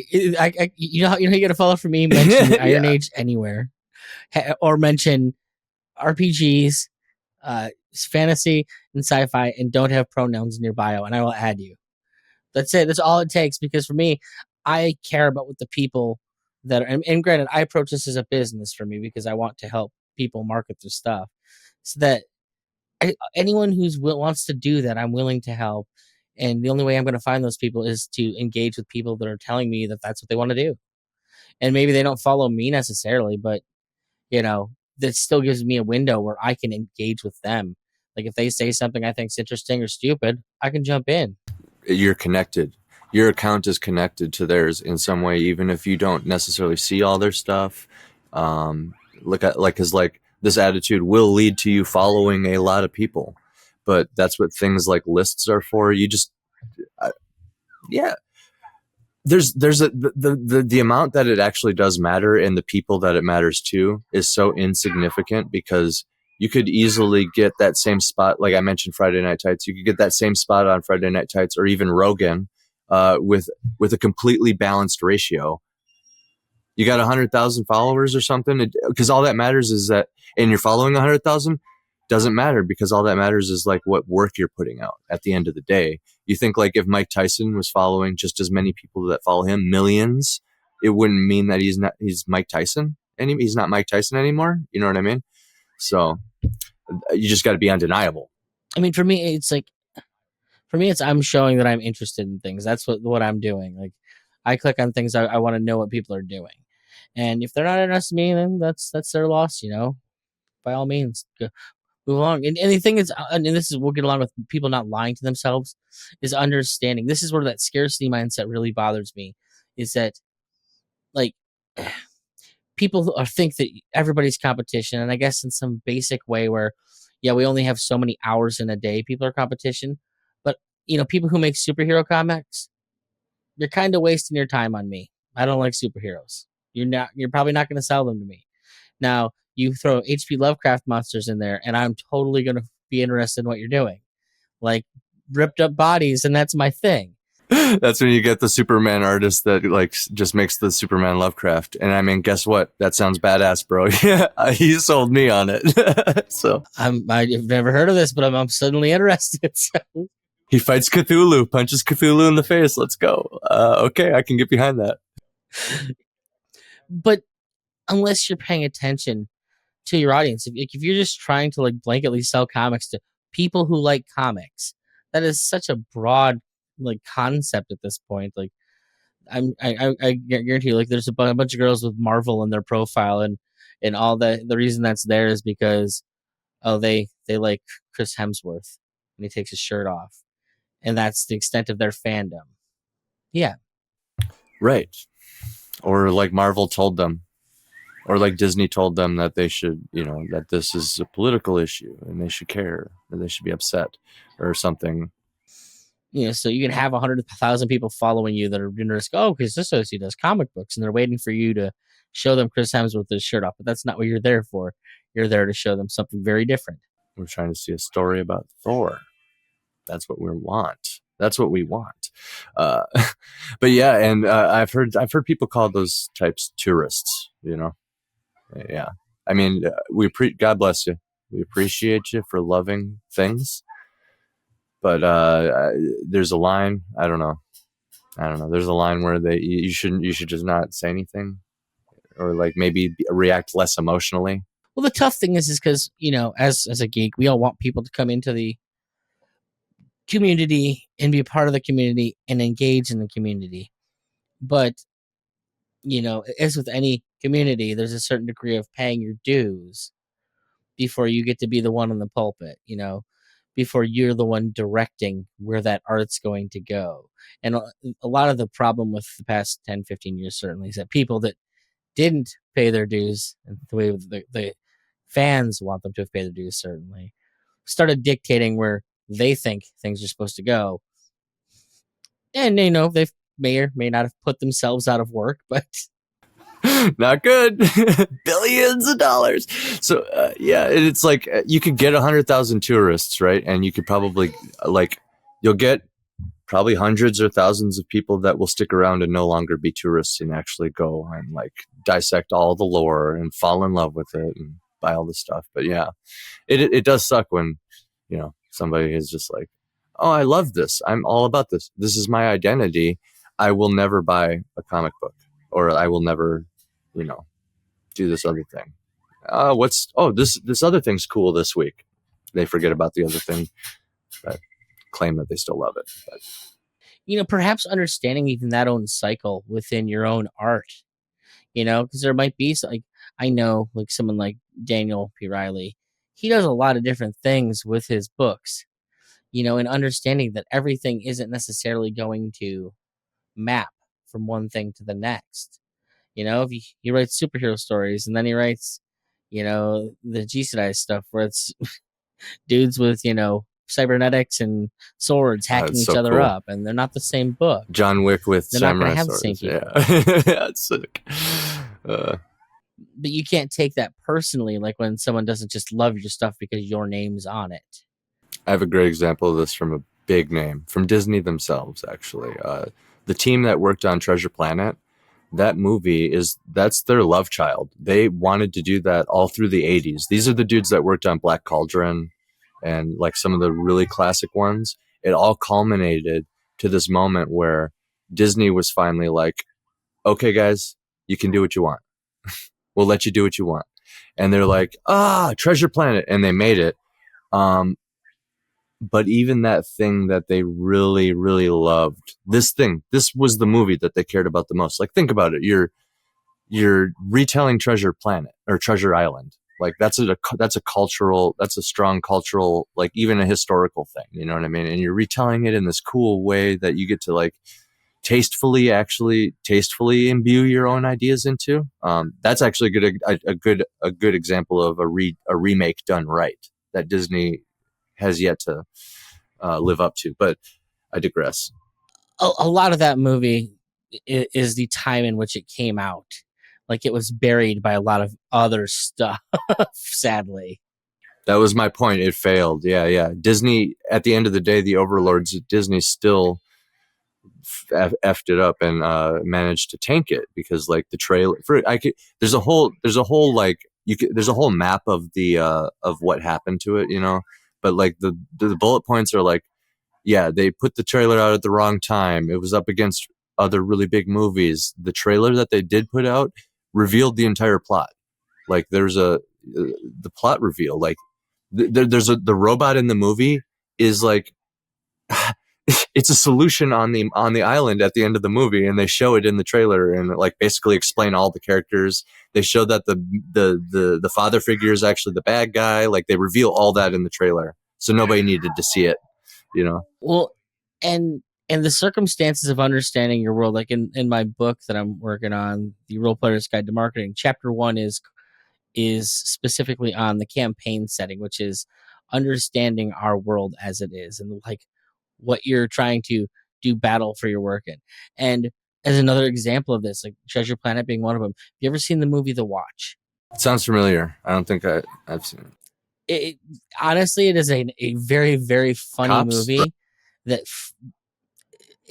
you know, you got to follow for me. Mention the Iron Age anywhere, or mention RPGs, fantasy, and sci-fi, and don't have pronouns in your bio, and I will add you. That's it. That's all it takes. Because for me, I care about what the people that are, and granted, I approach this as a business for me because I want to help people market their stuff, so that anyone who's wants to do that, I'm willing to help. And the only way I'm going to find those people is to engage with people that are telling me that that's what they want to do. And maybe they don't follow me necessarily, but you know, that still gives me a window where I can engage with them. Like if they say something I think's interesting or stupid, I can jump in. You're connected. Your account is connected to theirs in some way, even if you don't necessarily see all their stuff. Because this attitude will lead to you following a lot of people, but that's what things like lists are for. You just, there's the amount that it actually does matter, and the people that it matters to is so insignificant, because you could easily get that same spot. Like I mentioned, Friday Night Tights, you could get that same spot on Friday Night Tights, or even Rogan, with a completely balanced ratio. You got 100,000 followers or something, because all that matters is that, and you're following 100,000, doesn't matter, because all that matters is like what work you're putting out at the end of the day. You think like if Mike Tyson was following just as many people that follow him, millions, it wouldn't mean that he's Mike Tyson. He's not Mike Tyson anymore. You know what I mean? So you just got to be undeniable. I mean, for me, it's I'm showing that I'm interested in things. That's what I'm doing. Like I click on things I want to know what people are doing. And if they're not interested in me, then that's their loss, you know. By all means, move along. And the thing is, and this is, we'll get along with people not lying to themselves, is understanding. This is where that scarcity mindset really bothers me, is that like people think that everybody's competition. And I guess in some basic way where, yeah, we only have so many hours in a day, people are competition. But, you know, people who make superhero comics, you're kind of wasting your time on me. I don't like superheroes. You're probably not going to sell them to me. Now, you throw H.P. Lovecraft monsters in there, and I'm totally going to be interested in what you're doing. Like ripped up bodies, and that's my thing. That's when you get the Superman artist that like just makes the Superman Lovecraft. And I mean, guess what? That sounds badass, bro. Yeah, he sold me on it. So I've never heard of this, but I'm suddenly interested. So. He fights Cthulhu, punches Cthulhu in the face. Let's go. Okay, I can get behind that. But unless you're paying attention to your audience, if you're just trying to like blanketly sell comics to people who like comics, that is such a broad like concept at this point. Like I guarantee you, like there's a bunch of girls with Marvel in their profile, and all the reason that's there is because they like Chris Hemsworth and he takes his shirt off, and that's the extent of their fandom. Yeah, right. Or like Marvel told them, or like Disney told them that they should, you know, that this is a political issue and they should care, or they should be upset or something. You know, so you can have 100,000 people following you that are going to risk, oh, because this associate does comic books, and they're waiting for you to show them Chris Hemsworth with his shirt off. But that's not what you're there for. You're there to show them something very different. We're trying to see a story about Thor. That's what we want. That's what we want. But yeah, and I've heard people call those types tourists. You know, yeah. I mean, God bless you. We appreciate you for loving things. But there's a line. I don't know. There's a line where you should just not say anything, or like maybe react less emotionally. Well, the tough thing is because, you know, as a geek, we all want people to come into the community and be a part of the community and engage in the community. But, you know, as with any community, there's a certain degree of paying your dues before you get to be the one on the pulpit, you know, before you're the one directing where that art's going to go. And a lot of the problem with the past 10, 15 years certainly is that people that didn't pay their dues, and the way the fans want them to have paid their dues certainly, started dictating where they think things are supposed to go. And, you know, they may or may not have put themselves out of work, but not good. Billions of dollars. So yeah, it's like you could get 100,000 tourists, right? And you could probably like, you'll get probably hundreds or thousands of people that will stick around and no longer be tourists and actually go and like dissect all the lore and fall in love with it and buy all this stuff. But yeah, it does suck when, somebody is just like, oh, I love this. I'm all about this. This is my identity. I will never buy a comic book, or I will never, do this other thing. This other thing's cool this week. They forget about the other thing, but claim that they still love it. But Perhaps understanding even that own cycle within your own art, because there might be like, I know like someone like Daniel P. Riley, he does a lot of different things with his books, and understanding that everything isn't necessarily going to map from one thing to the next. If he writes superhero stories and then he writes, the G-Size stuff where it's dudes with, cybernetics and swords hacking that's each so other cool. up, and they're not the same book. John Wick with They're not going samurai to have the swords. same people. Yeah, that's sick. But you can't take that personally, like when someone doesn't just love your stuff because your name's on it. I have a great example of this from a big name, from Disney themselves, actually. The team that worked on Treasure Planet, that movie that's their love child. They wanted to do that all through the 80s. These are the dudes that worked on Black Cauldron and like some of the really classic ones. It all culminated to this moment where Disney was finally like, okay, guys, you can do what you want. We'll let you do what you want. And they're like, Treasure Planet. And they made it. But even that thing that they really, really loved, this was the movie that they cared about the most. Like, think about it. You're retelling Treasure Planet or Treasure Island. Like that's a strong cultural, like even a historical thing. You know what I mean? And you're retelling it in this cool way that you get to like tastefully imbue your own ideas into. That's actually a good example of a remake done right that Disney has yet to live up to. But I digress. A lot of that movie is the time in which it came out. Like it was buried by a lot of other stuff, sadly. That was my point. It failed. Yeah. Disney, at the end of the day, the overlords at Disney still effed it up and managed to tank it because like the trailer there's a whole like there's a whole map of the of what happened to it, but like the bullet points are like, yeah, they put the trailer out at the wrong time. It was up against other really big movies. The trailer that they did put out revealed the entire plot. Like there's the plot reveal, like the robot in the movie is like it's a solution on the island at the end of the movie, and they show it in the trailer and like basically explain all the characters. They show that the father figure is actually the bad guy. Like they reveal all that in the trailer, so nobody needed to see it, Well, and the circumstances of understanding your world, like in my book that I'm working on, the Role Player's Guide to Marketing, chapter 1 is specifically on the campaign setting, which is understanding our world as it is and like what you're trying to do battle for your work in. And as another example of this, like Treasure Planet being one of them, have you ever seen the movie The Watch? It sounds familiar. I don't think I've seen it. Honestly, it is a very, very funny Cops? movie that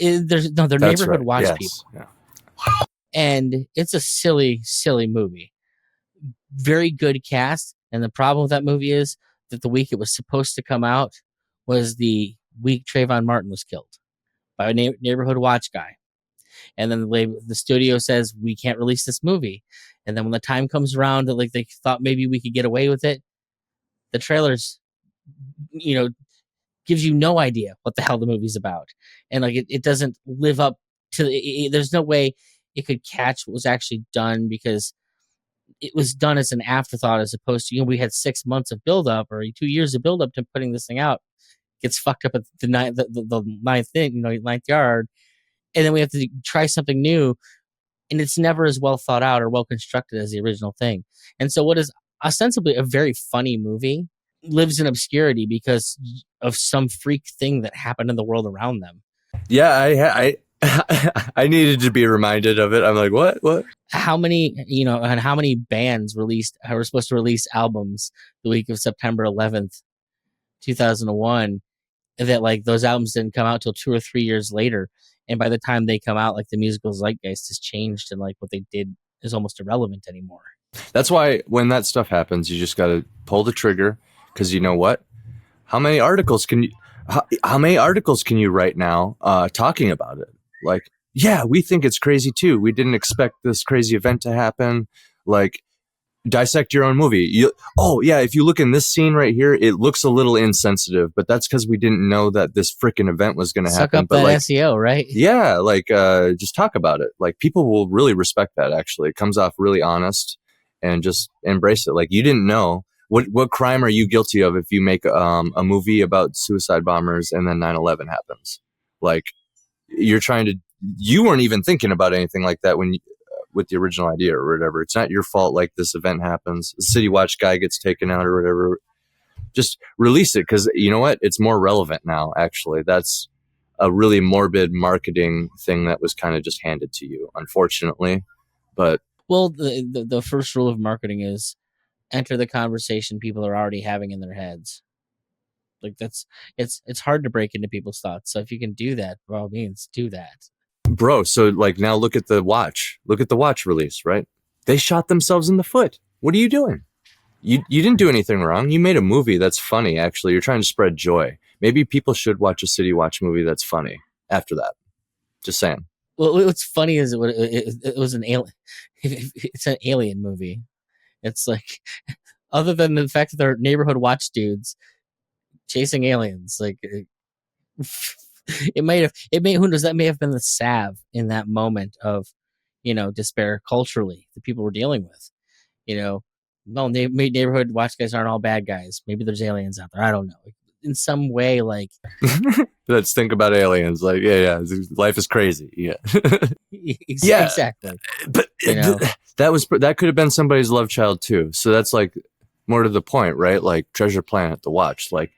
they're That's neighborhood right. watch Yes. people. Yeah. And it's a silly, silly movie. Very good cast. And the problem with that movie is that the week it was supposed to come out was the week Trayvon Martin was killed by a neighborhood watch guy. And then the studio says, we can't release this movie. And then when the time comes around that like they thought maybe we could get away with it, the trailers, gives you no idea what the hell the movie's about. And like it doesn't live up to there's no way it could catch what was actually done because it was done as an afterthought as opposed to, we had 6 months of build up or 2 years of build up to putting this thing out. Gets fucked up at the ninth thing, ninth yard. And then we have to try something new. And it's never as well thought out or well constructed as the original thing. And so what is ostensibly a very funny movie lives in obscurity because of some freak thing that happened in the world around them. Yeah, I needed to be reminded of it. I'm like, what? How many, and how many bands were supposed to release albums the week of September 11th, 2001, that like those albums didn't come out till 2 or 3 years later, and by the time they come out, like the musical zeitgeist has changed, and like what they did is almost irrelevant anymore. That's why when that stuff happens, you just got to pull the trigger, because you know what? How many articles can you write now talking about it? Like, yeah, we think it's crazy too. We didn't expect this crazy event to happen. Like, dissect your own movie. Oh yeah, if you look in this scene right here, it looks a little insensitive, but that's because we didn't know that this freaking event was going to happen. Suck up but that like, SEO, right? yeah, like just talk about it. Like, people will really respect that. Actually, it comes off really honest, and just embrace it. Like, you didn't know. What crime are you guilty of if you make a movie about suicide bombers and then 9/11 happens? Like, you weren't even thinking about anything like that with the original idea or whatever. It's not your fault. Like, this event happens, the City Watch guy gets taken out or whatever. Just release it, because you know what? It's more relevant now. Actually, that's a really morbid marketing thing that was kind of just handed to you, unfortunately. But well, the first rule of marketing is enter the conversation people are already having in their heads. Like, it's hard to break into people's thoughts. So if you can do that, by all means, do that. Bro, so like, now look at the watch. Look at the watch release, right? They shot themselves in the foot. What are you doing? You didn't do anything wrong. You made a movie that's funny, actually. You're trying to spread joy. Maybe people should watch a City Watch movie that's funny after that. Just saying. Well, what's funny is it was an alien. It's an alien movie. It's like, other than the fact that they're neighborhood watch dudes chasing aliens, like who knows, that may have been the salve in that moment of, despair culturally that people were dealing with. No, neighborhood watch guys aren't all bad guys. Maybe there's aliens out there. I don't know. In some way, like, let's think about aliens. Like, yeah, life is crazy. Yeah, yeah, exactly. But that could have been somebody's love child too. So that's like more to the point, right? Like Treasure Planet, the watch. Like,